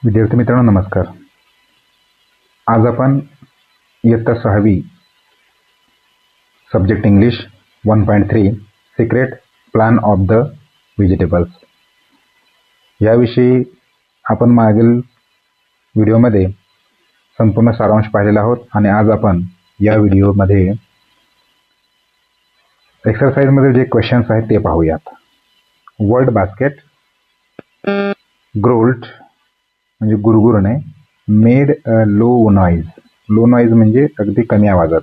विद्यार्थी मित्रांनो नमस्कार. आज आपण इयत्ता 6वी subject English 1.3 secret plan of the vegetables याविषयी आपण मागील व्हिडिओमध्ये संपूर्ण सारांश पाहिलेला आहोत आणि आज आपण या व्हिडिओमध्ये एक्सरसाइजमध्ये जे क्वेश्चन्स आहेत ते पाहूयात. वर्ड बास्केट, ग्रोल्ड म्हणजे गुरगुरणे, made a low noise, low noise म्हणजे अगदी कमी आवाजात,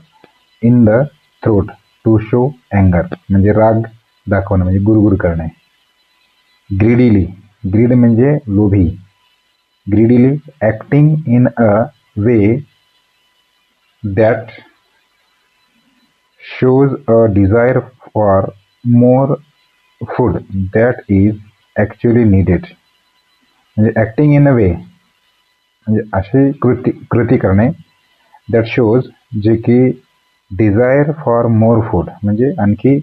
in the throat to show अँगर म्हणजे राग दाखवणे म्हणजे गुरगुर करणे, ग्रीडीली, ग्रीड म्हणजे लोभी, greedily acting in a way that shows a desire for more food that is actually needed म्हणजे ॲक्टिंग इन अ वे म्हणजे अशी कृती करणे दॅट शोज जे की डिझायर फॉर मोर फूड म्हणजे आणखी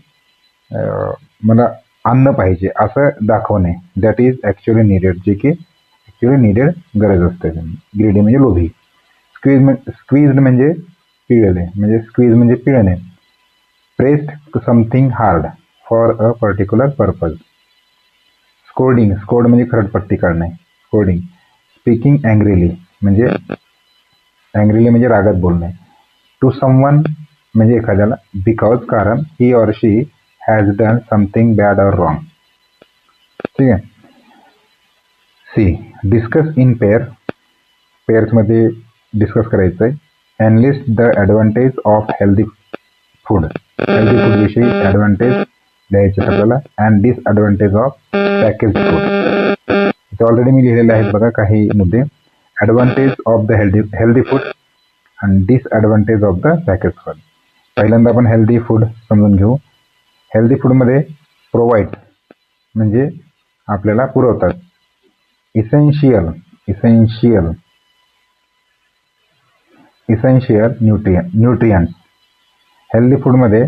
मला अन्न पाहिजे असं दाखवणे, दॅट इज ॲक्च्युअली नीडेड जे की ॲक्च्युअली नीडेड गरज असते. ग्रीडी म्हणजे लोभी, स्क्वीज्ड म्हणजे पिळले म्हणजे स्क्वीज म्हणजे पिळणे, pressed something hard for a particular purpose, scolding, scolded म्हणजे खरडपट्टी काढणे, स्कोर्डिंग, स्पीकिंग अँग्रीली म्हणजे अँग्रीली म्हणजे रागात बोलणे, टू समवन म्हणजे एखाद्याला, बिकॉज कारण he or she has done something bad or wrong. ठीक आहे. सी, डिस्कस इन पेअर, पेअर्समध्ये डिस्कस करायचं आहे. Enlist the advantage of healthy food, healthy food विषयी ॲडव्हान्टेज द्यायचे आपल्याला, and disadvantage of package food. इथे ऑलरेडी मी लिहिलेले आहेत बघा काही मुद्दे. Advantage of the healthy food and disadvantage of the package food. पहिल्यांदा आपण हेल्दी फूड समजून घेऊ. हेल्दी फूडमध्ये प्रोव्हाइड म्हणजे आपल्याला पुरवतात, essential essential essential nutrients. Healthy फूडमध्ये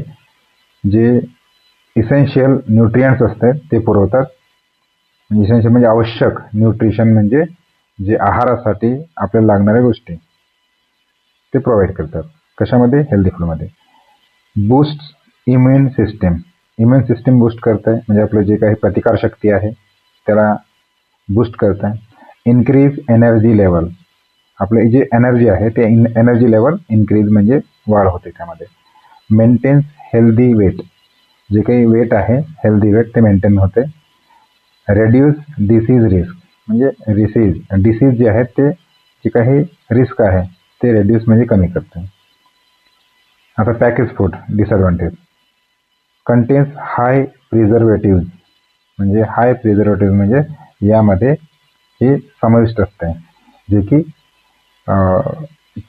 जे इसेन्शियल न्यूट्रियंट्स असतात ते पुरवतात. इसेन्शियल म्हणजे आवश्यक, न्यूट्रिशन म्हणजे जे आहारासाठी आपल्याला लागणाऱ्या गोष्टी ते प्रोव्हाइड करतात. कशामध्ये? हेल्दी फूडमध्ये. Boost immune system, immune system boost करत आहे म्हणजे आपलं जे काही प्रतिकारशक्ती आहे त्याला बूस्ट करत आहे. इन्क्रीज एनर्जी लेवल, आपले जे एनर्जी आहे ते एनर्जी लेवल इन्क्रीज म्हणजे वाढ होते त्यामध्ये. मेंटेन्स हेल्दी वेट, जे काही वेट आहे हेल्दी वेट ते मेंटेन होते. रेड्यूस डिसीज रिस्क म्हणजे डिसीज जे आहेत ते जे काही रिस्क आहे ते रेड्यूस म्हणजे कमी करते. आता पॅकेज फूड डिसएडव्हान्टेज, कंटेन्स हाय प्रिझर्वेटिव्ह म्हणजे हाय प्रिझर्वेटिव्ह म्हणजे यामध्ये हे समाविष्ट असते जे की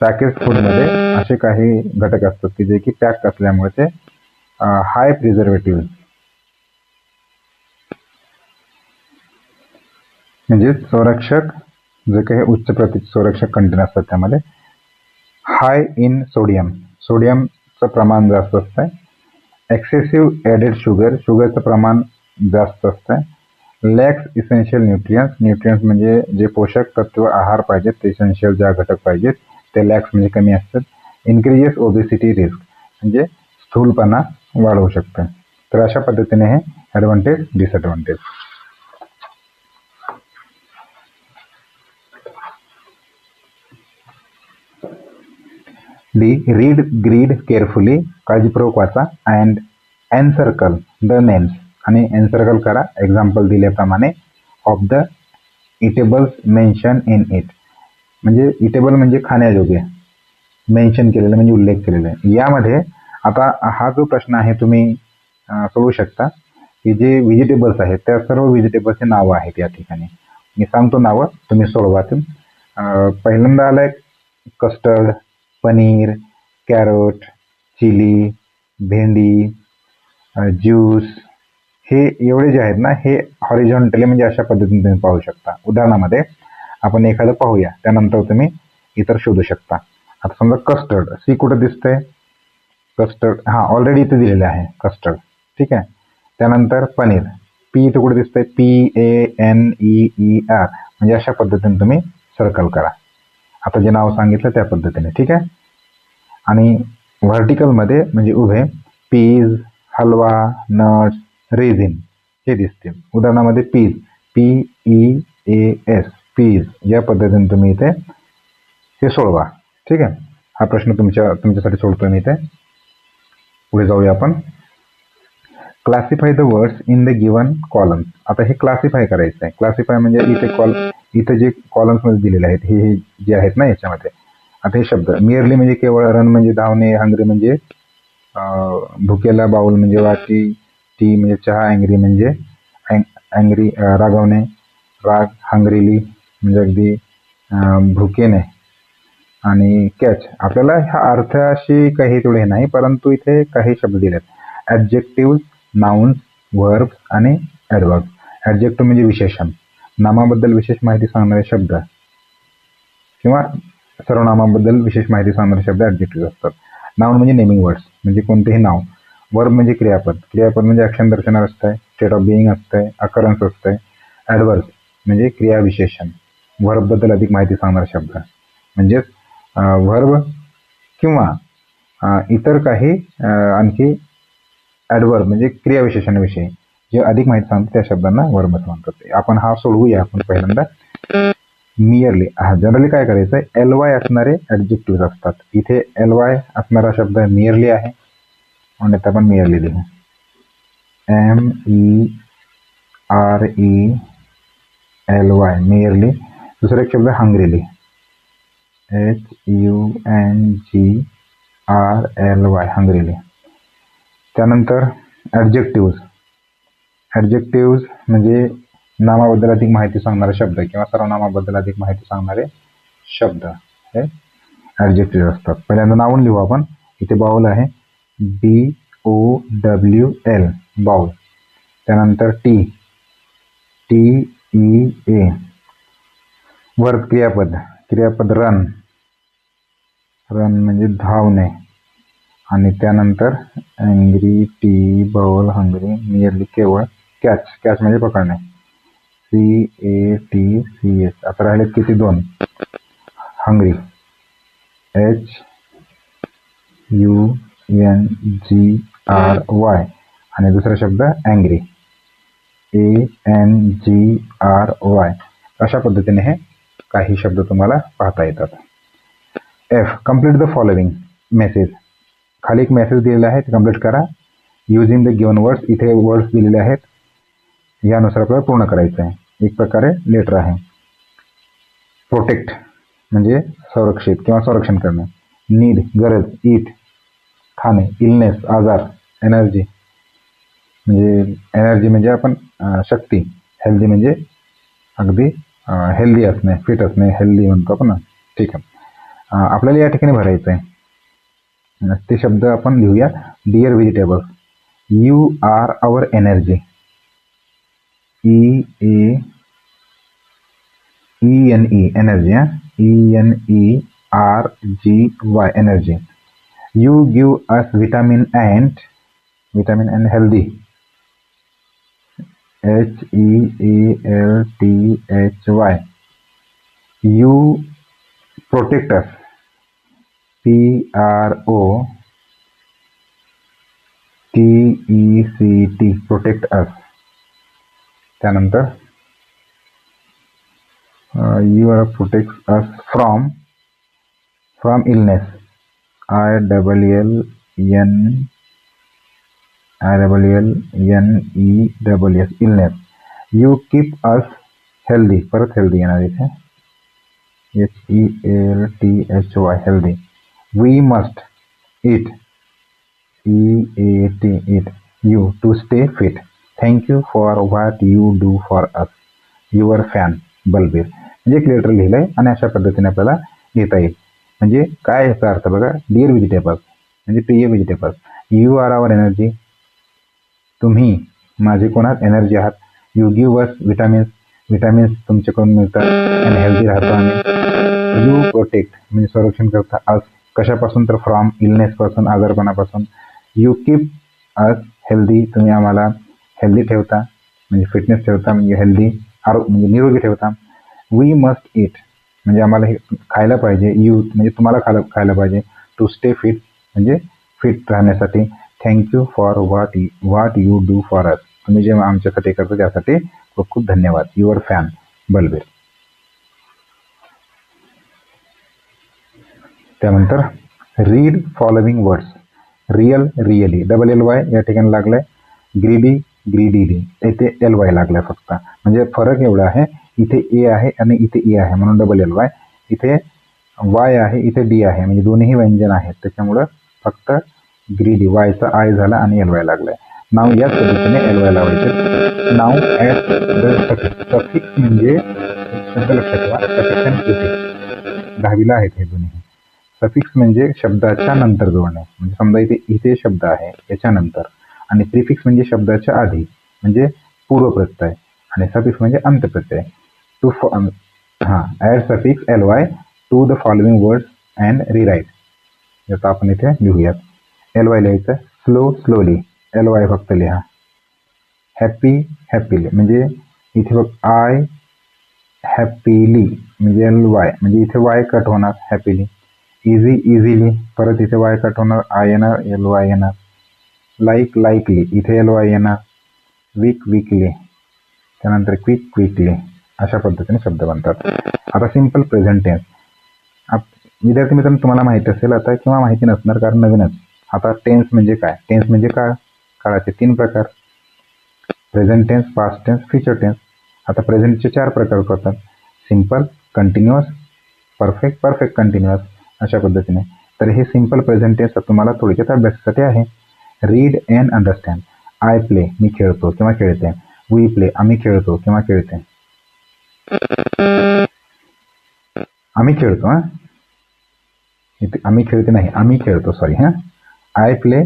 पॅकेज फूडमध्ये असे काही घटक असतात की जे की पॅक असल्यामुळे ते हाय प्रिझर्वेटिव्ह म्हणजे संरक्षक जे काही उच्च संरक्षक कंटेन असतात त्यामध्ये. हाय इन सोडियम, सोडियमचं प्रमाण जास्त असतं. एक्सेसिव्ह ॲडेड शुगर, शुगरचं प्रमाण जास्त असतं. लॅक्स इसेन्शियल न्यूट्रियंट्स म्हणजे जे पोषक तत्व आहार पाहिजेत ते इसेन्शियल ज्या घटक पाहिजेत ते लॅक्स म्हणजे कमी असतात. इन्क्रीजेस ओबेसिटी रिस्क म्हणजे स्थूलपणा वाढवू शकतं. तर अशा पद्धतीने हे advantage disadvantage. D, read grid carefully, काळजीपूर्वक वाचा. अँड एनसर्कल द नेम्स आणि एनसर्कल करा एक्झाम्पल दिल्याप्रमाणे of the eatables mention in it म्हणजे इटेबल म्हणजे खाण्यायोग्य, मेन्शन केलेलं म्हणजे उल्लेख केलेला आहे यामध्ये. आता हा जो प्रश्न आहे तुम्ही सोडवू शकता की जे व्हेजिटेबल्स आहेत त्या सर्व व्हेजिटेबल्सचे नावं आहेत या ठिकाणी. मी सांगतो नावं, तुम्ही सोडवा. पहिल्यांदा आलं कस्टर्ड, पनीर, कॅरोट, चिली, भेंडी, ज्यूस. हे एवढे जे आहेत ना हे हॉरिझॉन्टली म्हणजे अशा पद्धतीने तुम्ही पाहू शकता. उदाहरणामध्ये आपण एखादं पाहूया त्यानंतर तुम्ही इतर शोधू शकता. आता समजा कस्टर्ड, सी कुठं दिसतंय? कस्टर्ड हां ऑलरेडी इथे दिलेलं आहे कस्टर्ड. ठीक आहे. त्यानंतर पनीर, पी इथं कुठे दिसतंय? PANEER म्हणजे अशा पद्धतीने तुम्ही सर्कल करा. आता जे नाव सांगितलं त्या पद्धतीने, ठीक आहे. आणि व्हर्टिकलमध्ये म्हणजे उभे पीज, हलवा, नट्स, रेझिन हे दिसतील. उदाहरणामध्ये पीज, PEAS, पीज, या पद्धतीने तुम्ही इथे हे सोडवा. ठीक आहे. हा प्रश्न तुमच्यासाठी सोडतोय मी इथे. पुढे जाऊया आपण. Classify the words in the given columns. आता हे क्लासिफाय करायचं आहे. क्लासिफाय म्हणजे इथे जे कॉलम्स मध्ये दिलेले आहेत हे जे आहेत ना याच्यामध्ये. आता हे शब्द मिअरली म्हणजे केवळ, रन म्हणजे धावणे, हंग्री म्हणजे भुकेला, बाउल म्हणजे वाटी, टी म्हणजे चहा, अँग्री म्हणजे अँग्री रागावणे, राग, हंग्रीली म्हणजे अगदी भुकेने, आणि कॅच. आपल्याला ह्या अर्थाशी काही तेवढे नाही, परंतु इथे काही शब्द दिलेत. ॲडजेक्टिव्ह, नाउन्स, व्हर्ब्स आणि ॲडवर्ब. ॲडजेक्टिव्ह म्हणजे विशेषण, नामाबद्दल विशेष माहिती सांगणारे शब्द किंवा सर्वनामाबद्दल विशेष माहिती सांगणारे शब्द ॲडजेक्टिव्ह असतात. नाउन म्हणजे नेमिंग वर्ड्स, म्हणजे कोणतेही नाव. वर्ब म्हणजे क्रियापद, क्रियापद म्हणजे ॲक्शन दर्शवणार असतंय, स्टेट ऑफ बिईंग असतंय, अकरन्स असतंय. ॲडवर्ब म्हणजे क्रियाविशेषण, वर्बबद्दल अधिक माहिती सांगणारा शब्द. म्हणजेच वर्ब किंवा इतर काही आणखी ॲडवर्ब म्हणजे क्रियाविशेषणाविषयी जे अधिक माहिती सांगतात त्या शब्दांना वर्ब असं म्हणतात. आपण हा सोडवूया. आपण पहिल्यांदा मिअरली. जनरली काय करायचं आहे, LY असणारे ॲडजेक्टिव्ह असतात. इथे LY असणारा शब्द मिअरली आहे, म्हणून इथे आपण मिअरली लिहू. MERELY, merely. दुसरा एक शब्द हंग्रीली, HUNGRLY, हंग्रीली. त्यानंतर ॲडजेक्टिव्ह. ॲडजेक्टिव्ह म्हणजे नामाबद्दल अधिक माहिती सांगणारे शब्द किंवा सर्वनामाबद्दल अधिक माहिती सांगणारे शब्द हे ॲडजेक्टिव्ह असतात. पहिल्यांदा नावून लिहू आपण. इथे बाउल आहे, BOWL, बाउल. त्यानंतर TEA, वर्ब क्रियापद, रन, म्हणजे धावणे. आणि त्यानंतर angry, tea, bowl, hungry, merely केवळ, कॅच म्हणजे पकडणे, CATCH. आता राहिले किती, 2. हंग्री, HUNGRY, आणि दुसरा शब्द अँग्री, ANGRY. अशा पद्धतीने हे काही शब्द तुम्हाला पाहता येतात. F, complete the following message. खाली एक मेसेज दिलेला आहे, ते कम्प्लीट करा. युजिंग द गिवन वर्ड्स, इथे वर्ड्स दिलेले आहेत, यानुसार आपल्याला पूर्ण करायचं आहे. एक प्रकारे लेटर आहे. प्रोटेक्ट म्हणजे संरक्षित किंवा संरक्षण करणे. नीड, गरज. ईट, खाणे. इलनेस, आजार. एनर्जी म्हणजे आपण शक्ती. हेल्दी म्हणजे अगदी हेल्दी असणे, फिट असणे, हेल्दी म्हणतो आपण. ठीक आहे. आपल्याला या ठिकाणी भरायचं आहे. ते शब्द आपण लिहूया. Dear vegetables, you are our energy. ENE, energy. ENERGY, energy. You give us vitamin and healthy. HEALTHY. You protect us. PROTECT, protect us. त्यानंतर you protect us from illness. ILLNESS, illness. You keep us healthy, परत healthy येणार इथे, HEALTHY, healthy. We must eat, EAT, you, to stay fit. Thank you for what you do for us. Your fan, Balbir. म्हणजे एक letter लिहिलंय आणि अशा पद्धतीने आपल्याला लिहिता येईल. म्हणजे काय याचा अर्थ बघा. डिअर व्हेजिटेबल्स म्हणजे प्रिय vegetables, you are our energy, तुम्ही माझे कोणात एनर्जी आहात. यू गिव्ह अस विटामिन्स तुमच्याकडून मिळतात, आणि हेल्दी राहतो आम्ही. यू प्रोटेक्ट म्हणजे संरक्षण करता अस, कशापासून तर फ्रॉम, इलनेस पासून, आजारपणापासून. यू कीप अस हेल्दी, तुम्ही आम्हाला हेल्दी ठेवता म्हणजे फिटनेस ठेवता, म्हणजे हेल्दी म्हणजे निरोगी ठेवता. वी मस्ट ईट, म्हणजे आम्हाला हे खायला पाहिजे. यूथ म्हणजे तुम्हाला खायला पाहिजे. टू स्टे फिट म्हणजे फिट राहण्यासाठी. Thank you for what you do for us. तुम्ही जे आमच्यासाठी करता त्यासाठी खूप खूप धन्यवाद. Your fan Balbir. त्यानंतर read following words. Real really LLY या ठिकाणी लागलाय. ग्रीडी ग्रीडीली इथे LY लागलाय फक्त. म्हणजे फरक एवढा आहे, इथे ए आहे आणि इथे ई आहे म्हणून LLY. इथे वाय आहे, इथे डी आहे, म्हणजे दोन्ही व्यंजन आहेत. त्याच्यामुळं फक्त ग्रीडी वायचा आय झाला आणि LY लागलाय. नाव याच पद्धतीने LY लावायचे. नाव ॲट द सफिक्स. सफिक्स म्हणजे शब्द लक्षात ठेवा. सफिक्स आणि प्रिफिक्स 10वीला आहेत हे दोन्ही. सफिक्स म्हणजे शब्दाच्या नंतर जोडणे. म्हणजे समजा इथे शब्द आहे याच्यानंतर, आणि प्रिफिक्स म्हणजे शब्दाच्या आधी म्हणजे पूर्वप्रत्यय, आणि सफिक्स म्हणजे अंतप्रत्यय. To add suffix LY to the following words and rewrite. याचा आपण इथे लिहूयात. LY लिहायचं. स्लो स्लोली LY फक्त लिहा. हॅपी हॅपीली म्हणजे इथे बघ आय हॅपीली म्हणजे LY, म्हणजे इथे वाय कट होणार हॅपीली. इझी इझिली परत इथे वाय कट होणार, आय येणार, LY येणार. लाईक लाईकली इथे LY येणार. वीक वीकली त्यानंतर क्विक क्विकली. अशा पद्धतीने शब्द बनतात. आता सिम्पल प्रेझेंट टेन्स. विद्यार्थी मित्रांनो, तुम्हाला माहिती असेल आता किंवा माहिती नसणार कारण नवीनच. आता टेन्स म्हणजे काय? टेन्स म्हणजे काळ. काळाचे 3 प्रकार: present tense, past tense, future tense. आता प्रेझेंटचे 4 प्रकार पडतात: simple, continuous, perfect, perfect continuous. अशा पद्धतीने. तर हे सिम्पल प्रेझेंट टेन्स तुम्हाला थोडक्यात अभ्यासासाठी आहे. Read and understand. I play मी खेळतो किंवा खेळते. वी प्ले आम्ही खेळतो किंवा खेळते. आम्ही खेळतो आम्ही खेळते नाही, आम्ही खेळतो, सॉरी आय प्ले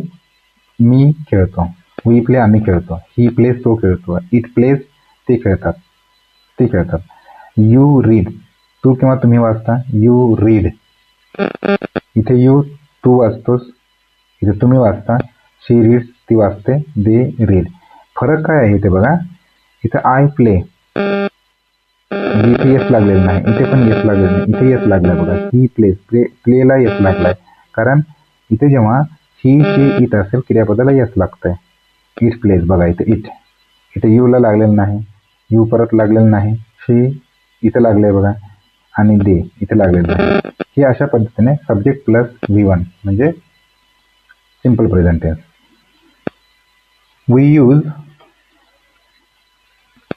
मी खेळतो. वी प्ले आम्ही खेळतो. ही प्लेस तो खेळतो. इट प्लेस ते खेळतात. यू रीड तू किंवा तुम्ही वाचता. You read. इथे यू तू वाचतोस, इथे तुम्ही वाचता. शी रीड्स ती वाचते. They read. फरक काय आहे इथे बघा. इथे आय प्ले इथे येस लागलेलं नाही, इथे पण येस लागलेलं नाही, इथे येस लागलाय बघा. ही प्लेस प्लेला येस लागलाय, कारण इथे जेव्हा ही शी इट असेल क्रियापदाला येस लागतंय. इट प्लेस बघा इथे इट. इथे यू ला लागलेलं नाही, यू परत लागलेलं नाही. शी इथं लागलंय बघा, आणि दे इथे लागलेलं नाही. हे अशा पद्धतीने सब्जेक्ट प्लस V1 म्हणजे simple present tense. We use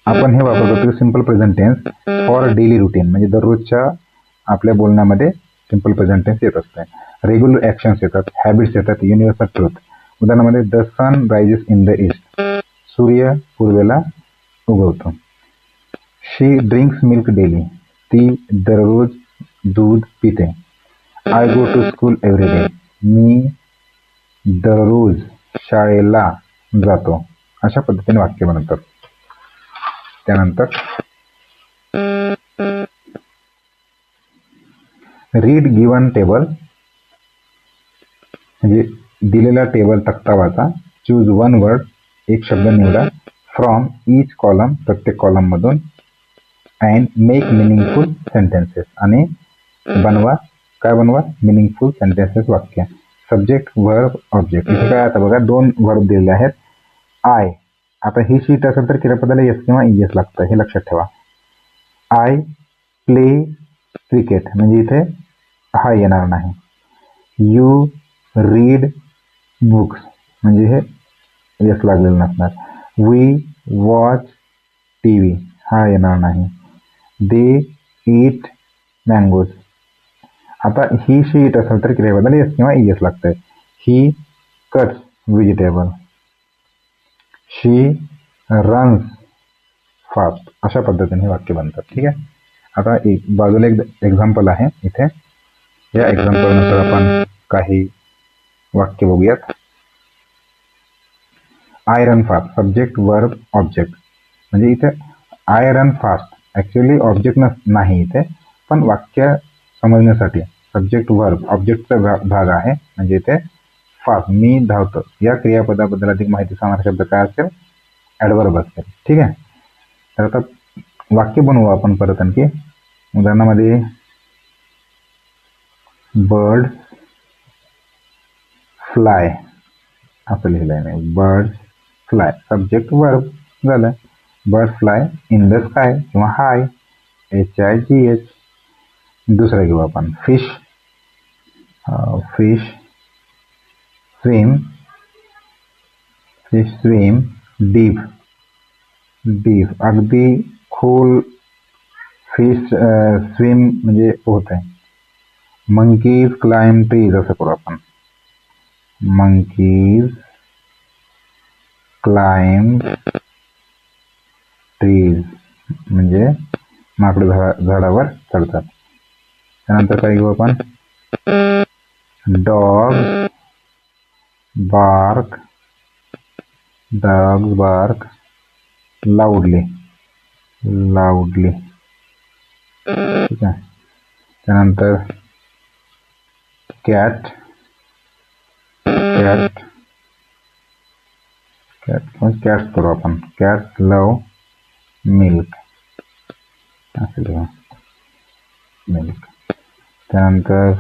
आपण हे वापरतो simple present tense for daily routine, म्हणजे दररोजच्या आपल्या बोलण्यामध्ये सिम्पल प्रेझेंट टेन्स येत असते. रेग्युलर ॲक्शन्स येतात, हॅबिट्स येतात, युनिव्हर्सल ट्रूथ. उदाहरणामध्ये the sun rises in the east. सूर्य पूर्वेला उगवतो. She drinks milk daily. ती दररोज दूध पिते. I go to school every day. मी दररोज शाळेला जातो. अशा पद्धतीने वाक्य बनवतात. त्यानंतर रीड गिवन टेबल म्हणजे दिलेला टेबल तक्ता वाचा. चूज वन वर्ड एक शब्द निवडा. फ्रॉम ईच कॉलम प्रत्येक कॉलम मधून. अँड मेक मिनिंगफुल सेंटेन्सेस आणि बनवा. काय बनवा? मिनिंगफुल सेंटेन्सेस वाक्य. Subject verb object. इथे काय आता बघा 2 वर्ब दिलेले आहेत. आय आता ही शीट असेल तर क्रियापदाला येस किंवा ES लागतं, हे लक्षात ठेवा. आय प्ले क्रिकेट म्हणजे इथे हा येणार नाही. यू रीड बुक्स म्हणजे हे येस लागलेलं नसणार. वी वॉच TV हा येणार नाही. दे ईट मँगोज. आता ही शीट असेल तर क्रियापदाला येस किंवा ES लागतंय. ही कट्स व्हेजिटेबल. शी रन्स फास्ट. अशा पद्धतीने हे वाक्य बनतात. ठीक आहे. आता एक बाजूला एक एक्झाम्पल आहे इथे. या एक्झाम्पलनुसार आपण काही वाक्य बघूयात. I run fast. Subject verb object. म्हणजे इथे I run fast actually object नाही इथे, पण वाक्य समजण्यासाठी सब्जेक्ट वर्ब ऑब्जेक्टचा भाग आहे. म्हणजे इथे फास्ट मी धावतो या क्रियापदाबद्दल अधिक माहिती सांगणारा शब्द काय असेल? ॲडवर्ब असेल. ठीक आहे. तर आता वाक्य बनवू आपण परत आणखी. उदाहरणामध्ये बर्ड फ्लाय असं लिहिलंय मी. बर्ड फ्लाय सब्जेक्ट वर्ब झालं. Bird fly in the sky किंवा हाय HIGH. दुसरं घेऊ आपण फिश. फिश स्विम डीप अगदी खोल फिश स्विम म्हणजे पोहत आहे. मंकीज क्लाइम ट्रीज असं करू आपण. मंकीज क्लाइम ट्रीज म्हणजे माकडं झाडावर चढतात. त्यानंतर काय घेऊ आपण डॉग्स बार्क लाऊडली. ठीक आहे. त्यानंतर कॅट करू आपण. कॅट लव मिल्क असं मिल्क. त्यानंतर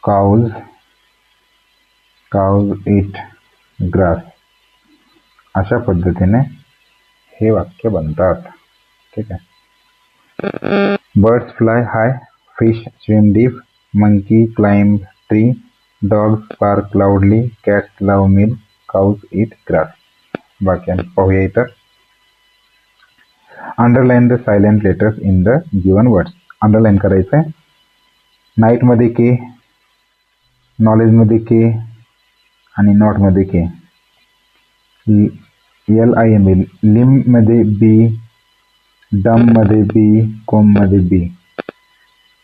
काउज इट ग्रास. अशा पद्धतीने हे वाक्य बनतात. ठीक आहे. Birds fly high, fish swim deep, monkey climb tree, dogs bark loudly, cats love milk, cows eat grass. वाक्यांत पाहूया इथं. Underline the silent letters in the given words. Underline करायचंय. नाईट मध्ये के, नॉलेज मध्ये के आणि नॉट मध्ये के. LIMB लिम मध्ये बी, डम मध्ये बी, कोम मध्ये बी.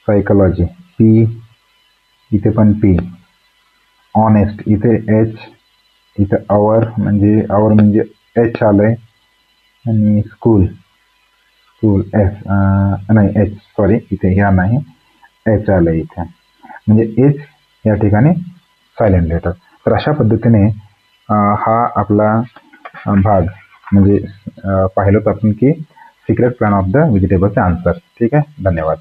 सायकोलॉजी पी, इथे पण पी. ऑनेस्ट इथे H, इथे आवर म्हणजे H आलंय आणि स्कूल S नाही H सॉरी इथे ह्या नाही H आलंय इथे म्हणजे H या ठिकाणी सायलेंट लेटर. तर अशा पद्धतीने हा आपला भाग म्हणजे पाहिलं आपण की सिक्रेट प्लॅन ऑफ द व्हेजिटेबलचे आन्सर. ठीक आहे. धन्यवाद.